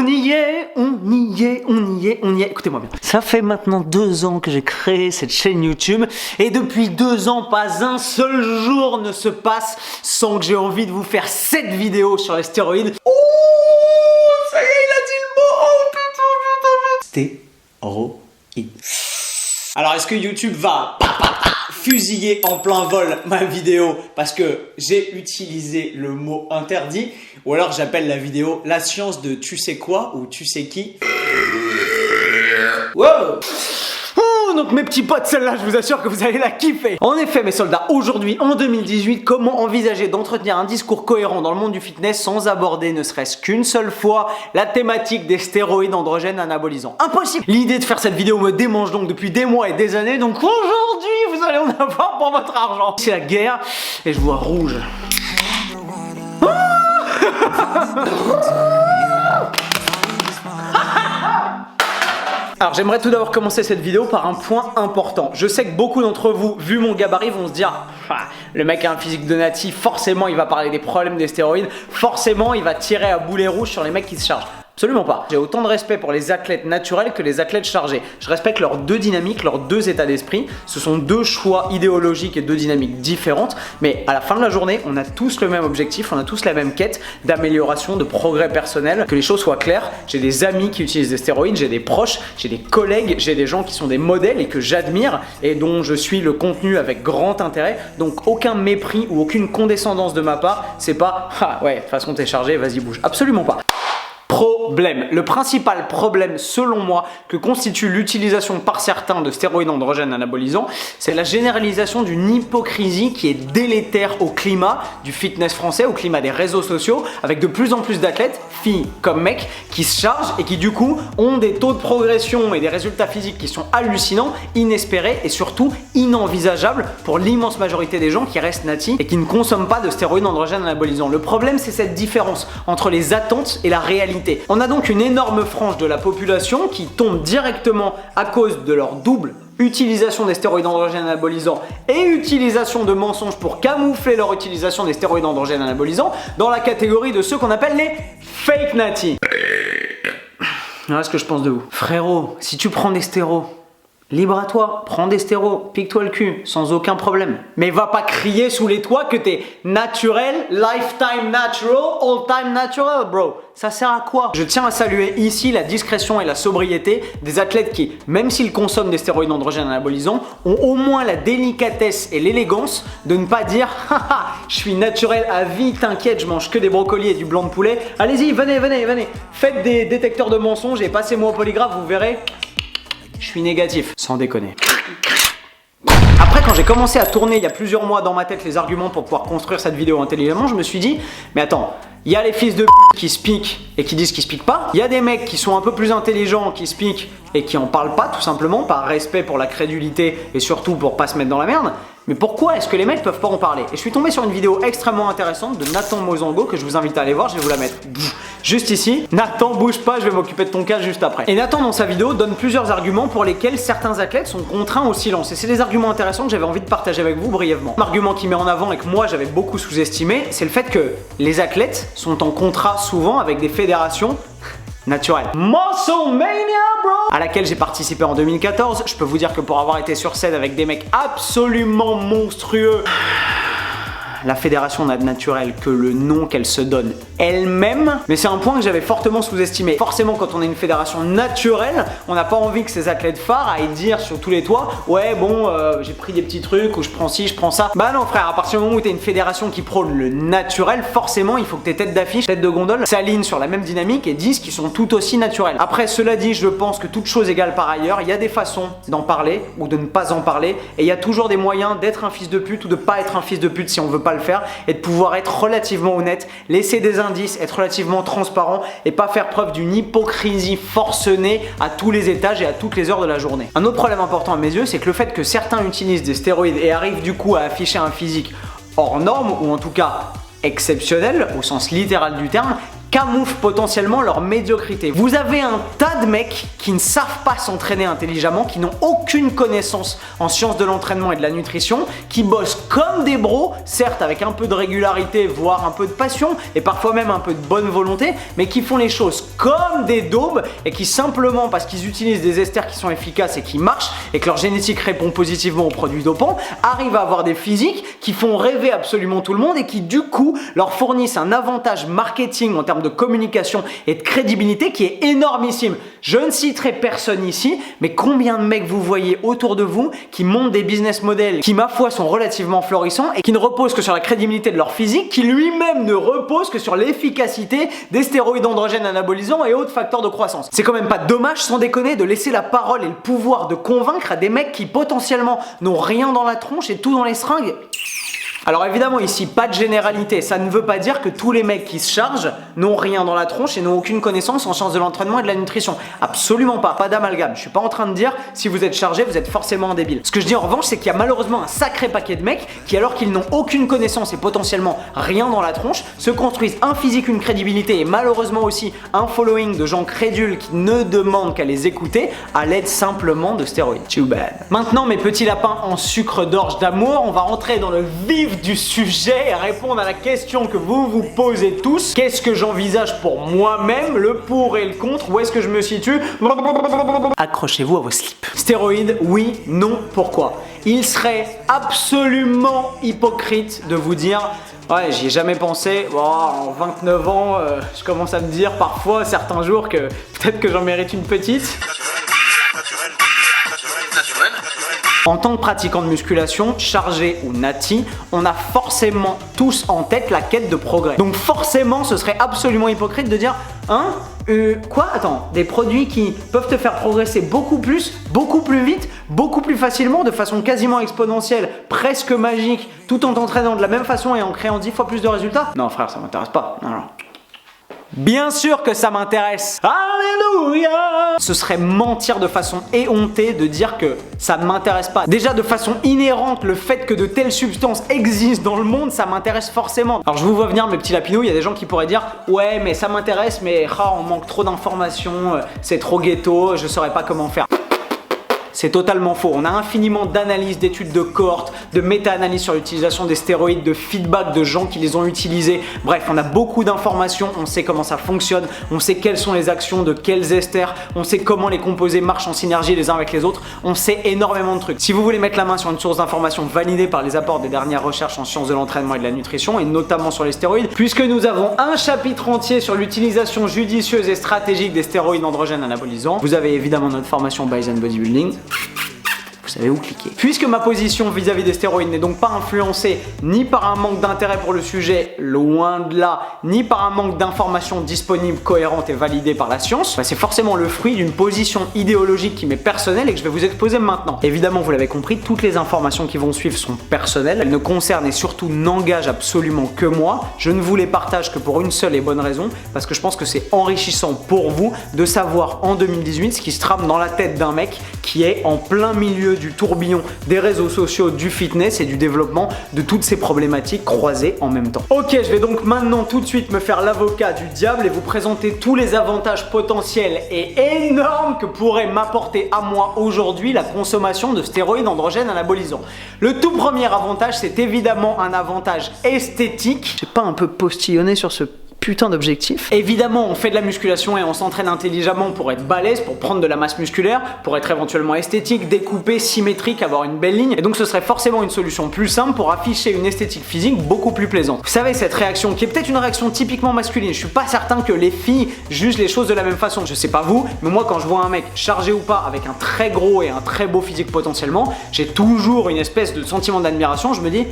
On y est, on y est, on y est, on y est. Écoutez-moi bien. Ça fait maintenant 2 ans que j'ai créé cette chaîne YouTube et depuis 2 ans, pas un seul jour ne se passe sans que j'ai envie de vous faire cette vidéo sur les stéroïdes. Oh, ça y est, il a dit le mot. Oh putain, stéroïdes. Alors, est-ce que YouTube va fusiller en plein vol ma vidéo parce que j'ai utilisé le mot interdit, ou alors j'appelle la vidéo la science de tu sais quoi ou tu sais qui. Wow. Donc mes petits potes, celle-là, je vous assure que vous allez la kiffer. En effet, mes soldats, aujourd'hui, en 2018, comment envisager d'entretenir un discours cohérent dans le monde du fitness sans aborder ne serait-ce qu'une seule fois la thématique des stéroïdes androgènes anabolisants? Impossible. L'idée de faire cette vidéo me démange donc depuis des mois et des années, donc aujourd'hui, vous allez en avoir pour votre argent. C'est la guerre et je vois rouge. Alors j'aimerais tout d'abord commencer cette vidéo par un point important. Je sais que beaucoup d'entre vous, vu mon gabarit, vont se dire le mec a un physique de natif, forcément il va parler des problèmes des stéroïdes, forcément il va tirer à boulet rouge sur les mecs qui se chargent. Absolument pas. J'ai autant de respect pour les athlètes naturels que les athlètes chargés. Je respecte leurs deux dynamiques, leurs deux états d'esprit. Ce sont deux choix idéologiques et deux dynamiques différentes. Mais à la fin de la journée, on a tous le même objectif, on a tous la même quête d'amélioration, de progrès personnel. Que les choses soient claires, j'ai des amis qui utilisent des stéroïdes, j'ai des proches, j'ai des collègues, j'ai des gens qui sont des modèles et que j'admire et dont je suis le contenu avec grand intérêt. Donc aucun mépris ou aucune condescendance de ma part. C'est pas « Ah ouais, de toute façon t'es chargé, vas-y bouge ». Absolument pas. Problème. Le principal problème, selon moi, que constitue l'utilisation par certains de stéroïdes androgènes anabolisants, c'est la généralisation d'une hypocrisie qui est délétère au climat du fitness français, au climat des réseaux sociaux, avec de plus en plus d'athlètes, filles comme mecs, qui se chargent et qui du coup ont des taux de progression et des résultats physiques qui sont hallucinants, inespérés et surtout inenvisageables pour l'immense majorité des gens qui restent natifs et qui ne consomment pas de stéroïdes androgènes anabolisants. Le problème, c'est cette différence entre les attentes et la réalité. On a donc une énorme frange de la population qui tombe directement à cause de leur double utilisation des stéroïdes androgènes anabolisants et utilisation de mensonges pour camoufler leur utilisation des stéroïdes androgènes anabolisants dans la catégorie de ceux qu'on appelle les fake natis. Voilà ce que je pense de vous. Frérot, si tu prends des stéroïdes, libre à toi, prends des stéroïdes, pique-toi le cul, sans aucun problème. Mais va pas crier sous les toits que t'es naturel, lifetime natural, all time natural, bro. Ça sert à quoi? Je tiens à saluer ici la discrétion et la sobriété des athlètes qui, même s'ils consomment des stéroïdes androgènes anabolisants, ont au moins la délicatesse et l'élégance de ne pas dire « Haha, je suis naturel à vie, t'inquiète, je mange que des brocolis et du blanc de poulet. Allez-y, venez, venez, venez. Faites des détecteurs de mensonges et passez-moi au polygraphe, vous verrez. Je suis négatif. » Sans déconner. Après, quand j'ai commencé à tourner il y a plusieurs mois dans ma tête les arguments pour pouvoir construire cette vidéo intelligemment, je me suis dit, mais attends, il y a les fils de qui se piquent et qui disent qu'ils se piquent pas. Il y a des mecs qui sont un peu plus intelligents qui se piquent et qui en parlent pas tout simplement par respect pour la crédulité et surtout pour pas se mettre dans la merde. Mais pourquoi est-ce que les mecs peuvent pas en parler? Et je suis tombé sur une vidéo extrêmement intéressante de Nathan Mozango que je vous invite à aller voir, je vais vous la mettre juste ici. Nathan, bouge pas, je vais m'occuper de ton cas juste après. Et Nathan dans sa vidéo donne plusieurs arguments pour lesquels certains athlètes sont contraints au silence. Et c'est des arguments intéressants que j'avais envie de partager avec vous brièvement. L'argument qui met en avant et que moi j'avais beaucoup sous-estimé, c'est le fait que les athlètes sont en contrat souvent avec des fédérations naturel. Muscle Mania, bro! À laquelle j'ai participé en 2014. Je peux vous dire que pour avoir été sur scène avec des mecs absolument monstrueux, la fédération n'a de naturel que le nom qu'elle se donne elle-même. Mais c'est un point que j'avais fortement sous-estimé. Forcément, quand on est une fédération naturelle, on n'a pas envie que ces athlètes phares aillent dire sur tous les toits « Ouais, bon, j'ai pris des petits trucs, ou je prends ci, je prends ça. » Bah non, frère, à partir du moment où t'es une fédération qui prône le naturel, forcément, il faut que tes têtes d'affiche, têtes de gondole, s'alignent sur la même dynamique et disent qu'ils sont tout aussi naturels. Après, cela dit, je pense que toute chose égale par ailleurs, il y a des façons d'en parler ou de ne pas en parler. Et il y a toujours des moyens d'être un fils de pute ou de pas être un fils de pute si on veut pas le faire et de pouvoir être relativement honnête, laisser des indices, être relativement transparent et pas faire preuve d'une hypocrisie forcenée à tous les étages et à toutes les heures de la journée. Un autre problème important à mes yeux, c'est que le fait que certains utilisent des stéroïdes et arrivent du coup à afficher un physique hors norme ou en tout cas exceptionnel au sens littéral du terme camouflent potentiellement leur médiocrité. Vous avez un tas de mecs qui ne savent pas s'entraîner intelligemment, qui n'ont aucune connaissance en sciences de l'entraînement et de la nutrition, qui bossent comme des bros, certes avec un peu de régularité, voire un peu de passion, et parfois même un peu de bonne volonté, mais qui font les choses comme des daubes et qui simplement, parce qu'ils utilisent des esters qui sont efficaces et qui marchent, et que leur génétique répond positivement aux produits dopants, arrivent à avoir des physiques qui font rêver absolument tout le monde et qui du coup leur fournissent un avantage marketing en termes de communication et de crédibilité qui est énormissime. Je ne citerai personne ici, mais combien de mecs vous voyez autour de vous qui montent des business models qui, ma foi, sont relativement florissants et qui ne reposent que sur la crédibilité de leur physique, qui lui-même ne repose que sur l'efficacité des stéroïdes androgènes anabolisants et autres facteurs de croissance. C'est quand même pas dommage, sans déconner, de laisser la parole et le pouvoir de convaincre à des mecs qui potentiellement n'ont rien dans la tronche et tout dans les seringues. Alors évidemment ici, pas de généralité, ça ne veut pas dire que tous les mecs qui se chargent n'ont rien dans la tronche et n'ont aucune connaissance en sciences de l'entraînement et de la nutrition. Absolument pas d'amalgame. Je suis pas en train de dire si vous êtes chargé, vous êtes forcément un débile. Ce que je dis en revanche, c'est qu'il y a malheureusement un sacré paquet de mecs qui, alors qu'ils n'ont aucune connaissance et potentiellement rien dans la tronche, se construisent un physique, une crédibilité et malheureusement aussi un following de gens crédules qui ne demandent qu'à les écouter à l'aide simplement de stéroïdes. Too bad. Maintenant mes petits lapins en sucre d'orge d'amour, on va rentrer dans le vif du sujet et répondre à la question que vous vous posez tous. Qu'est-ce que j'envisage pour moi-même, le pour et le contre, où est-ce que je me situe? Accrochez-vous à vos slips. Stéroïdes, oui, non, pourquoi? Il serait absolument hypocrite de vous dire ouais, j'y ai jamais pensé, oh, en 29 ans, je commence à me dire parfois, certains jours, que peut-être que j'en mérite une petite. En tant que pratiquant de musculation, chargé ou nati, on a forcément tous en tête la quête de progrès. Donc forcément, ce serait absolument hypocrite de dire hein, quoi? Attends, des produits qui peuvent te faire progresser beaucoup plus vite, beaucoup plus facilement, de façon quasiment exponentielle, presque magique, tout en t'entraînant de la même façon et en créant 10 fois plus de résultats? Non frère, ça m'intéresse pas. Non. Bien sûr que ça m'intéresse. Alléluia! Ce serait mentir de façon éhontée de dire que ça ne m'intéresse pas. Déjà de façon inhérente, le fait que de telles substances existent dans le monde, ça m'intéresse forcément. Alors je vous vois venir mes petits lapinous, il y a des gens qui pourraient dire ouais mais ça m'intéresse mais on manque trop d'informations, c'est trop ghetto, je saurais pas comment faire. C'est totalement faux. On a infiniment d'analyses, d'études de cohortes, de méta-analyses sur l'utilisation des stéroïdes, de feedback de gens qui les ont utilisés. Bref, on a beaucoup d'informations, on sait comment ça fonctionne, on sait quelles sont les actions de quels esters, on sait comment les composés marchent en synergie les uns avec les autres, on sait énormément de trucs. Si vous voulez mettre la main sur une source d'information validée par les apports des dernières recherches en sciences de l'entraînement et de la nutrition, et notamment sur les stéroïdes, puisque nous avons un chapitre entier sur l'utilisation judicieuse et stratégique des stéroïdes androgènes anabolisants, vous avez évidemment notre formation Bison Bodybuilding. Vous savez où cliquer. Puisque ma position vis-à-vis des stéroïdes n'est donc pas influencée ni par un manque d'intérêt pour le sujet, loin de là, ni par un manque d'informations disponibles, cohérentes et validées par la science, c'est forcément le fruit d'une position idéologique qui m'est personnelle et que je vais vous exposer maintenant. Évidemment, vous l'avez compris, toutes les informations qui vont suivre sont personnelles, elles ne concernent et surtout n'engagent absolument que moi. Je ne vous les partage que pour une seule et bonne raison, parce que je pense que c'est enrichissant pour vous de savoir en 2018 ce qui se trame dans la tête d'un mec qui est en plein milieu du tourbillon des réseaux sociaux, du fitness et du développement de toutes ces problématiques croisées en même temps. Ok, je vais donc maintenant tout de suite me faire l'avocat du diable et vous présenter tous les avantages potentiels et énormes que pourrait m'apporter à moi aujourd'hui la consommation de stéroïdes androgènes anabolisants. Le tout premier avantage, c'est évidemment un avantage esthétique. J'ai pas un peu postillonné sur ce putain d'objectif. Évidemment, on fait de la musculation et on s'entraîne intelligemment pour être balèze, pour prendre de la masse musculaire, pour être éventuellement esthétique, découpé, symétrique, avoir une belle ligne. Et donc ce serait forcément une solution plus simple pour afficher une esthétique physique beaucoup plus plaisante. Vous savez, cette réaction qui est peut-être une réaction typiquement masculine, je suis pas certain que les filles jugent les choses de la même façon. Je sais pas vous, mais moi quand je vois un mec chargé ou pas avec un très gros et un très beau physique potentiellement, j'ai toujours une espèce de sentiment d'admiration. Je me dis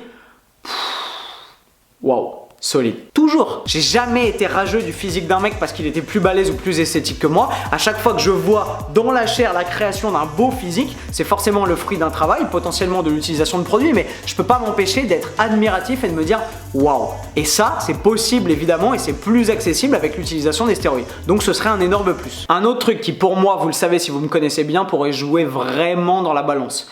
waouh, solide. Toujours. J'ai jamais été rageux du physique d'un mec parce qu'il était plus balèze ou plus esthétique que moi. À chaque fois que je vois dans la chair la création d'un beau physique, c'est forcément le fruit d'un travail, potentiellement de l'utilisation de produits, mais je peux pas m'empêcher d'être admiratif et de me dire waouh. Et ça, c'est possible évidemment et c'est plus accessible avec l'utilisation des stéroïdes. Donc ce serait un énorme plus. Un autre truc qui pour moi, vous le savez si vous me connaissez bien, pourrait jouer vraiment dans la balance.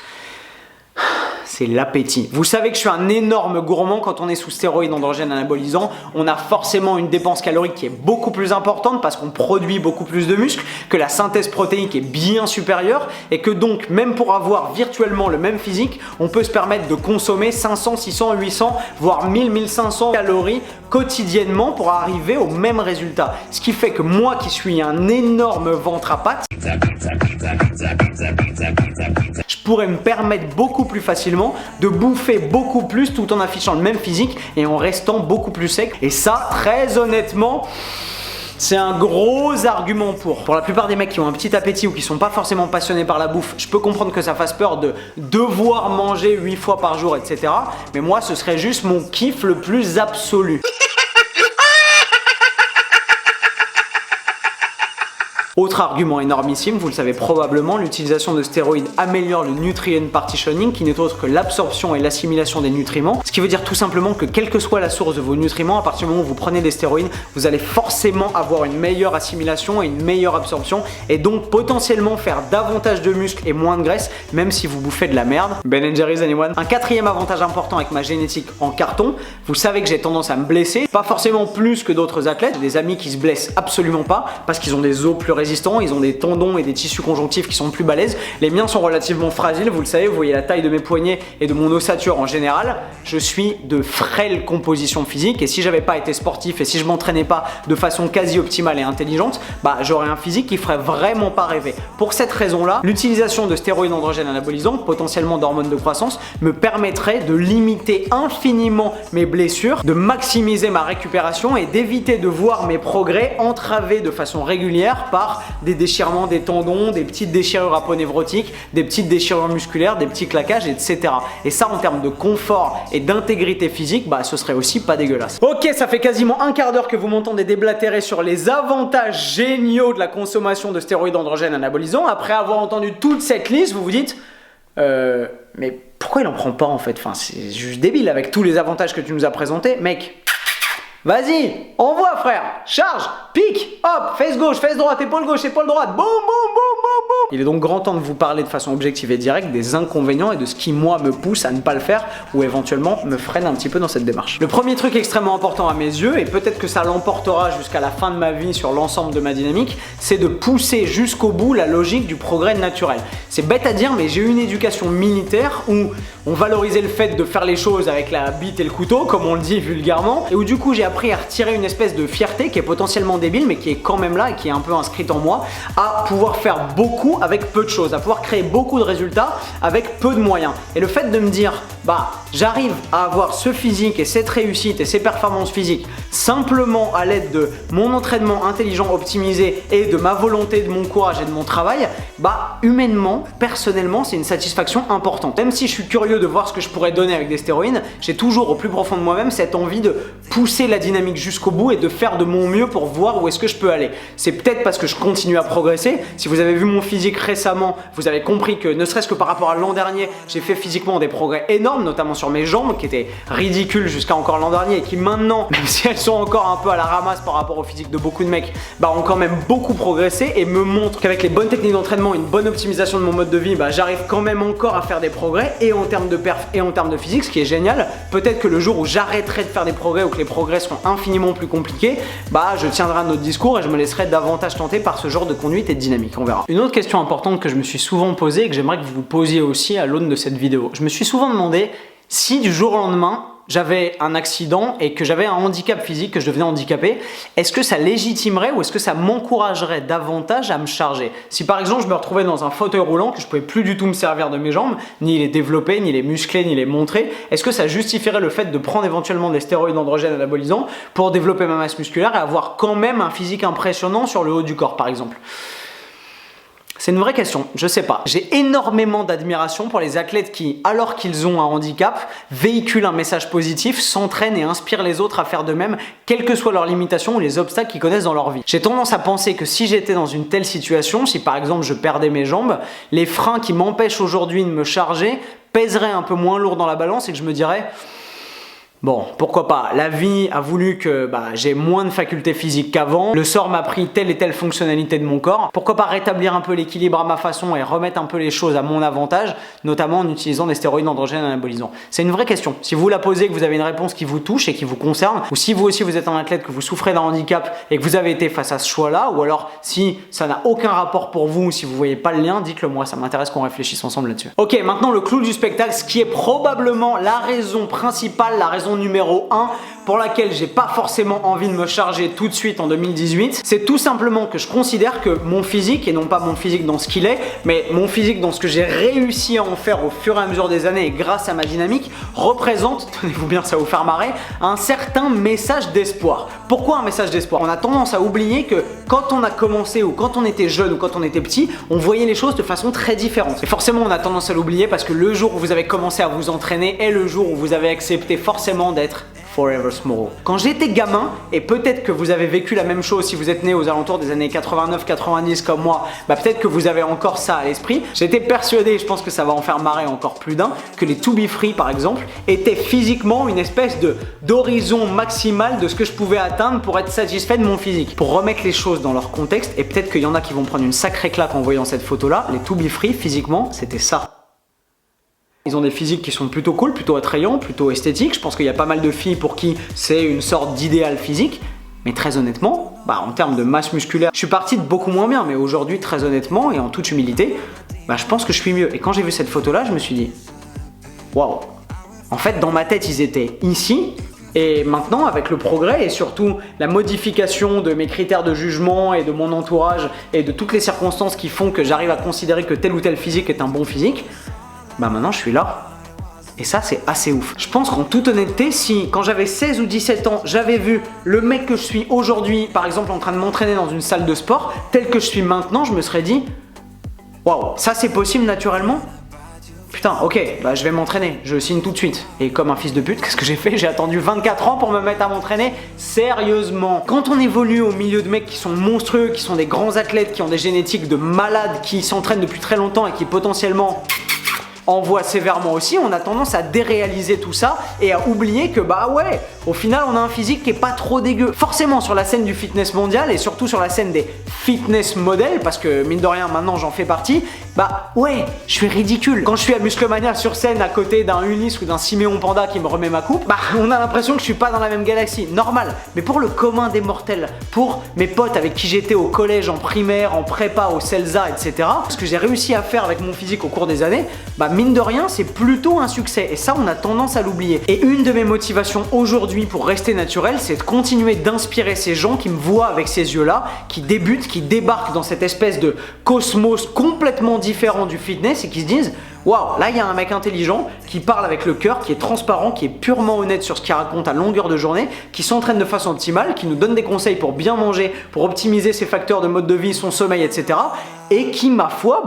c'est l'appétit. Vous savez que je suis un énorme gourmand. Quand on est sous stéroïdes androgènes anabolisants, on a forcément une dépense calorique qui est beaucoup plus importante parce qu'on produit beaucoup plus de muscles, que la synthèse protéique est bien supérieure et que donc même pour avoir virtuellement le même physique, on peut se permettre de consommer 500, 600, 800 voire 1000, 1500 calories quotidiennement pour arriver au même résultat. Ce qui fait que moi qui suis un énorme ventre à pattes, je pourrais me permettre beaucoup plus facilement de bouffer beaucoup plus tout en affichant le même physique et en restant beaucoup plus sec. Et ça, très honnêtement, c'est un gros argument pour la plupart des mecs qui ont un petit appétit ou qui sont pas forcément passionnés par la bouffe. Je peux comprendre que ça fasse peur de devoir manger 8 fois par jour, etc. Mais moi, ce serait juste mon kiff le plus absolu. Autre argument énormissime, vous le savez probablement, l'utilisation de stéroïdes améliore le nutrient partitioning qui n'est autre que l'absorption et l'assimilation des nutriments. Ce qui veut dire tout simplement que quelle que soit la source de vos nutriments, à partir du moment où vous prenez des stéroïdes, vous allez forcément avoir une meilleure assimilation et une meilleure absorption et donc potentiellement faire davantage de muscles et moins de graisse même si vous bouffez de la merde. Ben & Jerry's anyone? Un quatrième avantage important avec ma génétique en carton, vous savez que j'ai tendance à me blesser, pas forcément plus que d'autres athlètes, des amis qui se blessent absolument pas parce qu'ils ont des os plus résistants, ils ont des tendons et des tissus conjonctifs qui sont plus balèzes. Les miens sont relativement fragiles, vous le savez, vous voyez la taille de mes poignets et de mon ossature en général. Je suis de frêle composition physique et si j'avais pas été sportif et si je m'entraînais pas de façon quasi optimale et intelligente, bah j'aurais un physique qui ferait vraiment pas rêver. Pour cette raison-là, l'utilisation de stéroïdes androgènes anabolisants, potentiellement d'hormones de croissance, me permettrait de limiter infiniment mes blessures, de maximiser ma récupération et d'éviter de voir mes progrès entravés de façon régulière par des déchirements des tendons, des petites déchirures aponevrotiques, des petites déchirures musculaires, des petits claquages, etc. Et ça, en termes de confort et d'intégrité physique, bah ce serait aussi pas dégueulasse. Ok, ça fait quasiment un quart d'heure que vous m'entendez déblatérer sur les avantages géniaux de la consommation de stéroïdes androgènes anabolisants. Après avoir entendu toute cette liste, vous vous dites mais pourquoi il en prend pas en fait? Enfin, c'est juste débile avec tous les avantages que tu nous as présentés, mec. Vas-y, envoie frère, charge, pique, hop, fesse gauche, fesse droite, épaule droite, boum, boum, boum, boum, boum. Il est donc grand temps de vous parler de façon objective et directe des inconvénients et de ce qui moi me pousse à ne pas le faire ou éventuellement me freine un petit peu dans cette démarche. Le premier truc extrêmement important à mes yeux, et peut-être que ça l'emportera jusqu'à la fin de ma vie sur l'ensemble de ma dynamique, c'est de pousser jusqu'au bout la logique du progrès naturel. C'est bête à dire, mais j'ai eu une éducation militaire où on valorisait le fait de faire les choses avec la bite et le couteau, comme on le dit vulgairement, et où du coup j'ai appris à retirer une espèce de fierté qui est potentiellement débile mais qui est quand même là et qui est un peu inscrite en moi, à pouvoir faire beaucoup avec peu de choses, à pouvoir créer beaucoup de résultats avec peu de moyens. Et le fait de me dire bah j'arrive à avoir ce physique et cette réussite et ces performances physiques simplement à l'aide de mon entraînement intelligent optimisé et de ma volonté, de mon courage et de mon travail, bah humainement, personnellement, c'est une satisfaction importante. Même si je suis curieux de voir ce que je pourrais donner avec des stéroïdes, j'ai toujours au plus profond de moi-même cette envie de pousser la dynamique jusqu'au bout et de faire de mon mieux pour voir où est-ce que je peux aller. C'est peut-être parce que je continue à progresser. Si vous avez vu mon physique récemment, vous avez compris que ne serait-ce que par rapport à l'an dernier, j'ai fait physiquement des progrès énormes, notamment sur mes jambes qui étaient ridicules jusqu'à encore l'an dernier et qui maintenant, même si elles sont encore un peu à la ramasse par rapport au physique de beaucoup de mecs, bah ont quand même beaucoup progressé et me montrent qu'avec les bonnes techniques d'entraînement, une bonne optimisation de mon mode de vie, bah j'arrive quand même encore à faire des progrès et en termes de perf et en termes de physique, ce qui est génial. Peut-être que le jour où j'arrêterai de faire des progrès ou que les progrès seront infiniment plus compliqués, bah je tiendrai un autre discours et je me laisserai davantage tenter par ce genre de conduite et de dynamique, on verra. Une autre question importante que je me suis souvent posée et que j'aimerais que vous vous posiez aussi à l'aune de cette vidéo. Je me suis souvent demandé si du jour au lendemain, j'avais un accident et que j'avais un handicap physique, que je devenais handicapé, est-ce que ça légitimerait ou est-ce que ça m'encouragerait davantage à me charger? Si par exemple je me retrouvais dans un fauteuil roulant, que je pouvais plus du tout me servir de mes jambes, ni les développer, ni les muscler, ni les montrer, est-ce que ça justifierait le fait de prendre éventuellement des stéroïdes androgènes anabolisants pour développer ma masse musculaire et avoir quand même un physique impressionnant sur le haut du corps par exemple? C'est une vraie question, je sais pas. J'ai énormément d'admiration pour les athlètes qui, alors qu'ils ont un handicap, véhiculent un message positif, s'entraînent et inspirent les autres à faire de même, quelles que soient leurs limitations ou les obstacles qu'ils connaissent dans leur vie. J'ai tendance à penser que si j'étais dans une telle situation, si par exemple je perdais mes jambes, les freins qui m'empêchent aujourd'hui de me charger pèseraient un peu moins lourd dans la balance et que je me dirais Bon, pourquoi pas, la vie a voulu que j'ai moins de facultés physiques qu'avant, le sort m'a pris telle et telle fonctionnalité de mon corps, pourquoi pas rétablir un peu l'équilibre à ma façon et remettre un peu les choses à mon avantage, notamment en utilisant des stéroïdes androgènes anabolisants. C'est une vraie question. Si vous la posez, que vous avez une réponse qui vous touche et qui vous concerne, ou si vous aussi vous êtes un athlète, que vous souffrez d'un handicap et que vous avez été face à ce choix-là, ou alors si ça n'a aucun rapport pour vous, si vous voyez pas le lien, dites-le moi, ça m'intéresse qu'on réfléchisse ensemble là-dessus. Ok, maintenant le clou du spectacle, ce qui est probablement la raison principale, la raison numéro 1 pour laquelle j'ai pas forcément envie de me charger tout de suite en 2018, c'est tout simplement que je considère que mon physique, et non pas mon physique dans ce qu'il est, mais mon physique dans ce que j'ai réussi à en faire au fur et à mesure des années et grâce à ma dynamique, représente, tenez-vous bien, ça va vous faire marrer, un certain message d'espoir. Pourquoi un message d'espoir? On a tendance à oublier que quand on a commencé ou quand on était jeune ou quand on était petit, on voyait les choses de façon très différente. Et forcément, on a tendance à l'oublier parce que le jour où vous avez commencé à vous entraîner est le jour où vous avez accepté forcément d'être Forever Small. Quand j'étais gamin, et peut-être que vous avez vécu la même chose si vous êtes né aux alentours des années 89-90 comme moi, peut-être que vous avez encore ça à l'esprit, j'étais persuadé, je pense que ça va en faire marrer encore plus d'un, que les To Be Free par exemple étaient physiquement une espèce d'horizon maximal de ce que je pouvais atteindre pour être satisfait de mon physique. Pour remettre les choses dans leur contexte, et peut-être qu'il y en a qui vont prendre une sacrée claque en voyant cette photo là, les To Be Free physiquement c'était ça. Ils ont des physiques qui sont plutôt cool, plutôt attrayants, plutôt esthétiques. Je pense qu'il y a pas mal de filles pour qui c'est une sorte d'idéal physique. Mais très honnêtement, en termes de masse musculaire, je suis parti de beaucoup moins bien. Mais aujourd'hui, très honnêtement et en toute humilité, je pense que je suis mieux. Et quand j'ai vu cette photo-là, je me suis dit, waouh. En fait, dans ma tête, ils étaient ici. Et maintenant, avec le progrès et surtout la modification de mes critères de jugement et de mon entourage et de toutes les circonstances qui font que j'arrive à considérer que tel ou tel physique est un bon physique, maintenant je suis là. Et ça c'est assez ouf. Je pense qu'en toute honnêteté, si quand j'avais 16 ou 17 ans, j'avais vu le mec que je suis aujourd'hui, par exemple en train de m'entraîner dans une salle de sport, tel que je suis maintenant, je me serais dit waouh, ça c'est possible naturellement? Putain, ok, je vais m'entraîner, je signe tout de suite. Et comme un fils de pute, qu'est-ce que j'ai fait? J'ai attendu 24 ans pour me mettre à m'entraîner. Sérieusement. Quand on évolue au milieu de mecs qui sont monstrueux, qui sont des grands athlètes, qui ont des génétiques de malades, qui s'entraînent depuis très longtemps et qui potentiellement envoie sévèrement aussi, on a tendance à déréaliser tout ça et à oublier que ouais, au final on a un physique qui est pas trop dégueu. Forcément sur la scène du fitness mondial et surtout sur la scène des fitness modèles, parce que mine de rien maintenant j'en fais partie, ouais, je suis ridicule. Quand je suis à Musclemania sur scène à côté d'un Ulysse ou d'un Siméon Panda qui me remet ma coupe, on a l'impression que je suis pas dans la même galaxie, normal. Mais pour le commun des mortels, pour mes potes avec qui j'étais au collège, en primaire, en prépa, au CELSA, etc., ce que j'ai réussi à faire avec mon physique au cours des années, mine de rien, c'est plutôt un succès et ça, on a tendance à l'oublier. Et une de mes motivations aujourd'hui pour rester naturel, c'est de continuer d'inspirer ces gens qui me voient avec ces yeux-là, qui débutent, qui débarquent dans cette espèce de cosmos complètement différent du fitness et qui se disent waouh, là il y a un mec intelligent qui parle avec le cœur, qui est transparent, qui est purement honnête sur ce qu'il raconte à longueur de journée, qui s'entraîne de façon optimale, qui nous donne des conseils pour bien manger, pour optimiser ses facteurs de mode de vie, son sommeil, etc. Et qui, ma foi,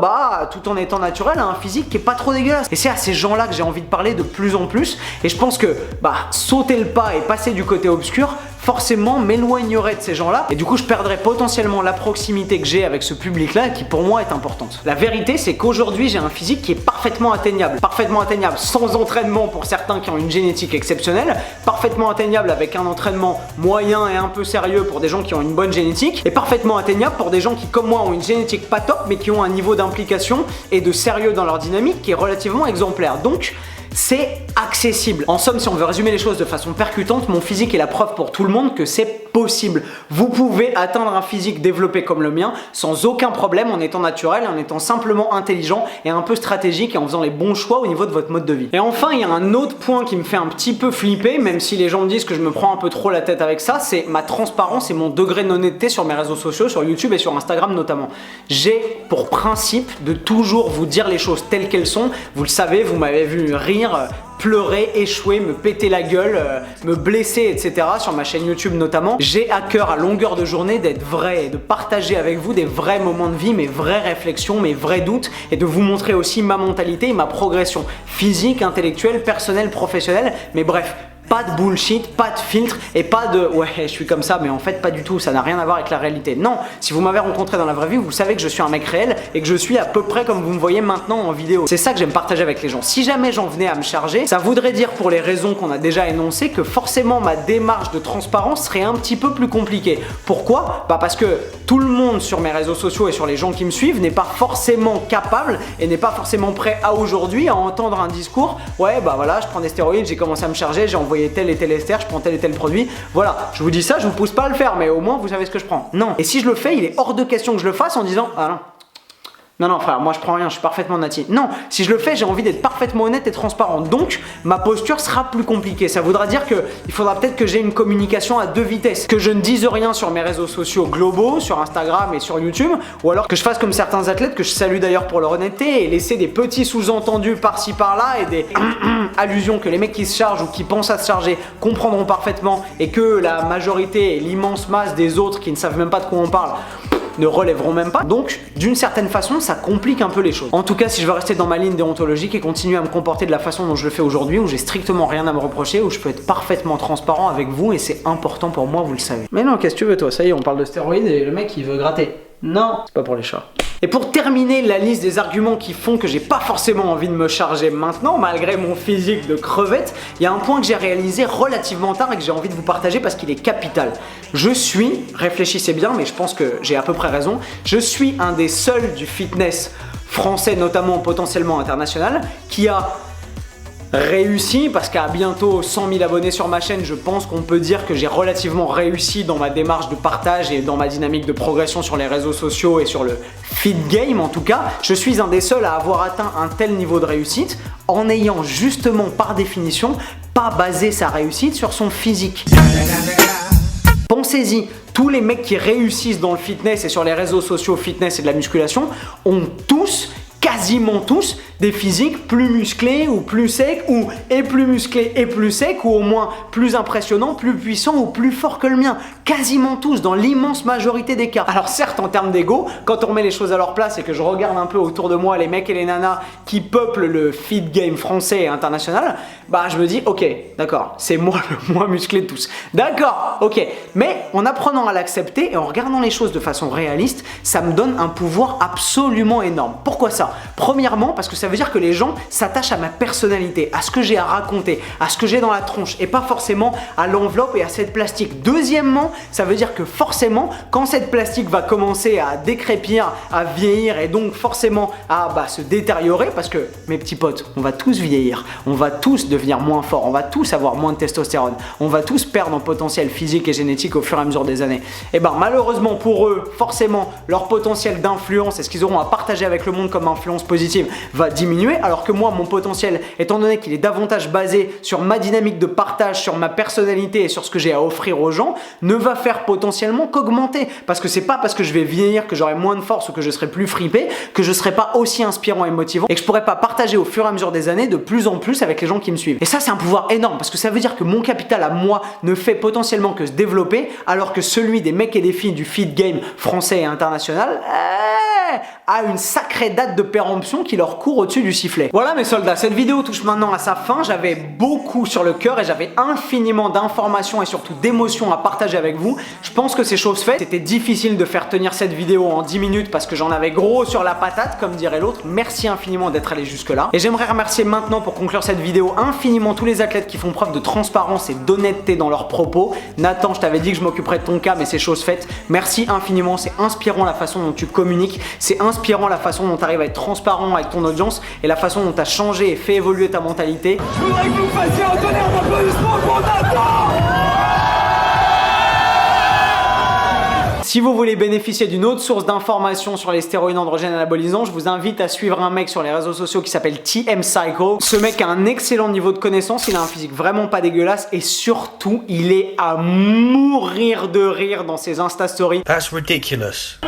tout en étant naturel, a un physique qui est pas trop dégueulasse. Et c'est à ces gens-là que j'ai envie de parler de plus en plus. Et je pense que sauter le pas et passer du côté obscur, forcément m'éloignerait de ces gens-là et du coup je perdrais potentiellement la proximité que j'ai avec ce public-là qui pour moi est importante. La vérité c'est qu'aujourd'hui j'ai un physique qui est parfaitement atteignable sans entraînement pour certains qui ont une génétique exceptionnelle, parfaitement atteignable avec un entraînement moyen et un peu sérieux pour des gens qui ont une bonne génétique et parfaitement atteignable pour des gens qui comme moi ont une génétique pas top mais qui ont un niveau d'implication et de sérieux dans leur dynamique qui est relativement exemplaire. Donc c'est accessible. En somme, si on veut résumer les choses de façon percutante, mon physique est la preuve pour tout le monde que c'est possible. Vous pouvez atteindre un physique développé comme le mien sans aucun problème en étant naturel, en étant simplement intelligent et un peu stratégique et en faisant les bons choix au niveau de votre mode de vie. Et enfin, il y a un autre point qui me fait un petit peu flipper, même si les gens me disent que je me prends un peu trop la tête avec ça, c'est ma transparence et mon degré d'honnêteté sur mes réseaux sociaux, sur YouTube et sur Instagram notamment. J'ai pour principe de toujours vous dire les choses telles qu'elles sont. Vous le savez, vous m'avez vu rire, pleurer, échouer, me péter la gueule, me blesser, etc. sur ma chaîne YouTube notamment. J'ai à cœur à longueur de journée d'être vrai et de partager avec vous des vrais moments de vie, mes vraies réflexions, mes vrais doutes et de vous montrer aussi ma mentalité et ma progression physique, intellectuelle, personnelle, professionnelle, mais bref, Pas de bullshit, pas de filtre et pas de ouais je suis comme ça mais en fait pas du tout, ça n'a rien à voir avec la réalité. Non, si vous m'avez rencontré dans la vraie vie, vous savez que je suis un mec réel et que je suis à peu près comme vous me voyez maintenant en vidéo. C'est ça que j'aime partager avec les gens. Si jamais j'en venais à me charger, ça voudrait dire pour les raisons qu'on a déjà énoncées que forcément ma démarche de transparence serait un petit peu plus compliquée. Pourquoi? Bah parce que tout le monde sur mes réseaux sociaux et sur les gens qui me suivent n'est pas forcément capable et n'est pas forcément prêt à aujourd'hui à entendre un discours. Ouais bah voilà, je prends des stéroïdes, j'ai commencé à me charger, j'ai envoyé tel et tel ester, je prends tel et tel produit. Voilà, je vous dis ça, je vous pousse pas à le faire, mais au moins vous savez ce que je prends. Non. Et si je le fais, il est hors de question que je le fasse en disant ah non. Non frère, moi je prends rien, je suis parfaitement nati. Non, si je le fais, j'ai envie d'être parfaitement honnête et transparent. Donc, ma posture sera plus compliquée. Ça voudra dire que il faudra peut-être que j'ai une communication à deux vitesses. Que je ne dise rien sur mes réseaux sociaux globaux, sur Instagram et sur YouTube. Ou alors que je fasse comme certains athlètes, que je salue d'ailleurs pour leur honnêteté, et laisser des petits sous-entendus par-ci par-là et des allusions que les mecs qui se chargent ou qui pensent à se charger comprendront parfaitement et que la majorité et l'immense masse des autres qui ne savent même pas de quoi on parle ne relèveront même pas. Donc, d'une certaine façon, ça complique un peu les choses. En tout cas, si je veux rester dans ma ligne déontologique et continuer à me comporter de la façon dont je le fais aujourd'hui, où j'ai strictement rien à me reprocher, où je peux être parfaitement transparent avec vous et c'est important pour moi, vous le savez. Mais non, qu'est-ce que tu veux toi? Ça y est, on parle de stéroïdes et le mec il veut gratter. Non, c'est pas pour les chats. Et pour terminer la liste des arguments qui font que j'ai pas forcément envie de me charger maintenant, malgré mon physique de crevette, il y a un point que j'ai réalisé relativement tard et que j'ai envie de vous partager parce qu'il est capital. Je suis, réfléchissez bien, mais je pense que j'ai à peu près raison, je suis un des seuls du fitness français, notamment potentiellement international, qui a réussi, parce qu'à bientôt 100 000 abonnés sur ma chaîne, je pense qu'on peut dire que j'ai relativement réussi dans ma démarche de partage et dans ma dynamique de progression sur les réseaux sociaux et sur le fit game en tout cas. Je suis un des seuls à avoir atteint un tel niveau de réussite en ayant justement par définition pas basé sa réussite sur son physique. Pensez-y, tous les mecs qui réussissent dans le fitness et sur les réseaux sociaux fitness et de la musculation ont tous, quasiment tous, des physiques plus musclés ou plus secs ou et plus musclés et plus secs ou au moins plus impressionnants, plus puissants ou plus forts que le mien. Quasiment tous, dans l'immense majorité des cas. Alors certes, en termes d'ego, quand on remet les choses à leur place et que je regarde un peu autour de moi les mecs et les nanas qui peuplent le fit game français et international, bah je me dis ok, d'accord, c'est moi le moins musclé de tous. D'accord, ok. Mais en apprenant à l'accepter et en regardant les choses de façon réaliste, ça me donne un pouvoir absolument énorme. Pourquoi ça? Premièrement, parce que ça veut dire que les gens s'attachent à ma personnalité, à ce que j'ai à raconter, à ce que j'ai dans la tronche et pas forcément à l'enveloppe et à cette plastique. Deuxièmement, ça veut dire que forcément, quand cette plastique va commencer à décrépir, à vieillir et donc forcément à se détériorer, parce que mes petits potes, on va tous vieillir, on va tous devenir moins forts, on va tous avoir moins de testostérone, on va tous perdre en potentiel physique et génétique au fur et à mesure des années. Et ben malheureusement pour eux, forcément, leur potentiel d'influence et ce qu'ils auront à partager avec le monde comme influence positive va diminuer, alors que moi, mon potentiel, étant donné qu'il est davantage basé sur ma dynamique de partage, sur ma personnalité et sur ce que j'ai à offrir aux gens, ne va faire potentiellement qu'augmenter. Parce que c'est pas parce que je vais vieillir, que j'aurai moins de force ou que je serai plus fripé, que je serai pas aussi inspirant et motivant et que je pourrai pas partager au fur et à mesure des années de plus en plus avec les gens qui me suivent. Et ça, c'est un pouvoir énorme parce que ça veut dire que mon capital à moi ne fait potentiellement que se développer, alors que celui des mecs et des filles du fit game français et international a une sacrée date de péremption qui leur court au-dessus du sifflet. Voilà mes soldats, cette vidéo touche maintenant à sa fin. J'avais beaucoup sur le cœur et j'avais infiniment d'informations et surtout d'émotions à partager avec vous. Je pense que c'est chose faite. C'était difficile de faire tenir cette vidéo en 10 minutes parce que j'en avais gros sur la patate, comme dirait l'autre. Merci infiniment d'être allé jusque là. Et j'aimerais remercier maintenant, pour conclure cette vidéo, infiniment tous les athlètes qui font preuve de transparence et d'honnêteté dans leurs propos. Nathan, je t'avais dit que je m'occuperais de ton cas, mais c'est chose faite. Merci infiniment, c'est inspirant la façon dont tu communiques, c'est inspirant la façon dont tu arrives à être transparent avec ton audience et la façon dont tu as changé et fait évoluer ta mentalité. Je voudrais que vous fassiez un tonnerre d'applaudissements pour Nathan! Si vous voulez bénéficier d'une autre source d'informations sur les stéroïdes androgènes anabolisants, je vous invite à suivre un mec sur les réseaux sociaux qui s'appelle TM Psycho. Ce mec a un excellent niveau de connaissance, il a un physique vraiment pas dégueulasse et surtout, il est à mourir de rire dans ses Insta Stories. That's ridiculous.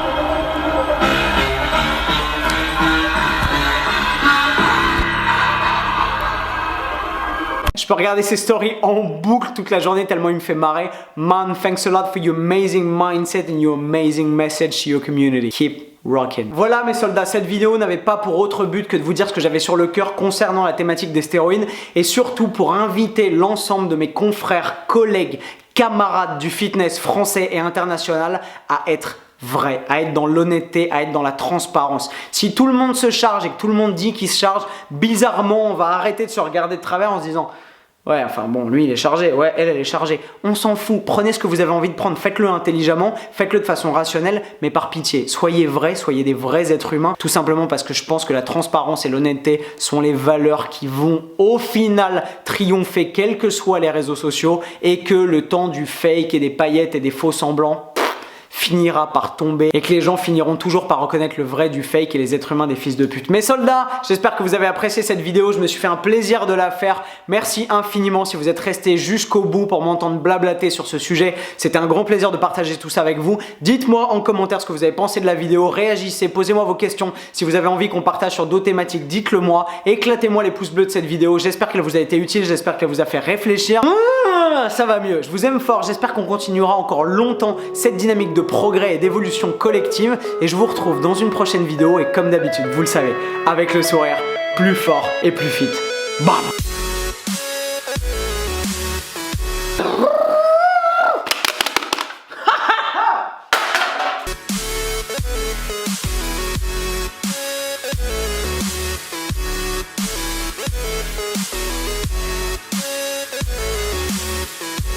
Je peux regarder ses stories en boucle toute la journée tellement il me fait marrer. Man, thanks a lot for your amazing mindset and your amazing message to your community. Keep rockin'. Voilà mes soldats, cette vidéo n'avait pas pour autre but que de vous dire ce que j'avais sur le cœur concernant la thématique des stéroïdes et surtout pour inviter l'ensemble de mes confrères, collègues, camarades du fitness français et international à être vrai, à être dans l'honnêteté, à être dans la transparence. Si tout le monde se charge et que tout le monde dit qu'il se charge, bizarrement on va arrêter de se regarder de travers en se disant ouais, enfin bon, lui il est chargé, ouais, elle est chargée. On s'en fout, prenez ce que vous avez envie de prendre, faites-le intelligemment, faites-le de façon rationnelle, mais par pitié, soyez vrais, soyez des vrais êtres humains, tout simplement parce que je pense que la transparence et l'honnêteté sont les valeurs qui vont au final triompher quels que soient les réseaux sociaux et que le temps du fake et des paillettes et des faux semblants finira par tomber et que les gens finiront toujours par reconnaître le vrai du fake et les êtres humains des fils de pute. Mes soldats, j'espère que vous avez apprécié cette vidéo, je me suis fait un plaisir de la faire. Merci infiniment si vous êtes restés jusqu'au bout pour m'entendre blablater sur ce sujet. C'était un grand plaisir de partager tout ça avec vous. Dites-moi en commentaire ce que vous avez pensé de la vidéo, réagissez, posez-moi vos questions. Si vous avez envie qu'on partage sur d'autres thématiques, dites-le moi. Éclatez-moi les pouces bleus de cette vidéo. J'espère qu'elle vous a été utile, j'espère qu'elle vous a fait réfléchir. Ça va mieux, je vous aime fort, j'espère qu'on continuera encore longtemps cette dynamique de progrès et d'évolution collective et je vous retrouve dans une prochaine vidéo et comme d'habitude, vous le savez, avec le sourire plus fort et plus fit. Bam!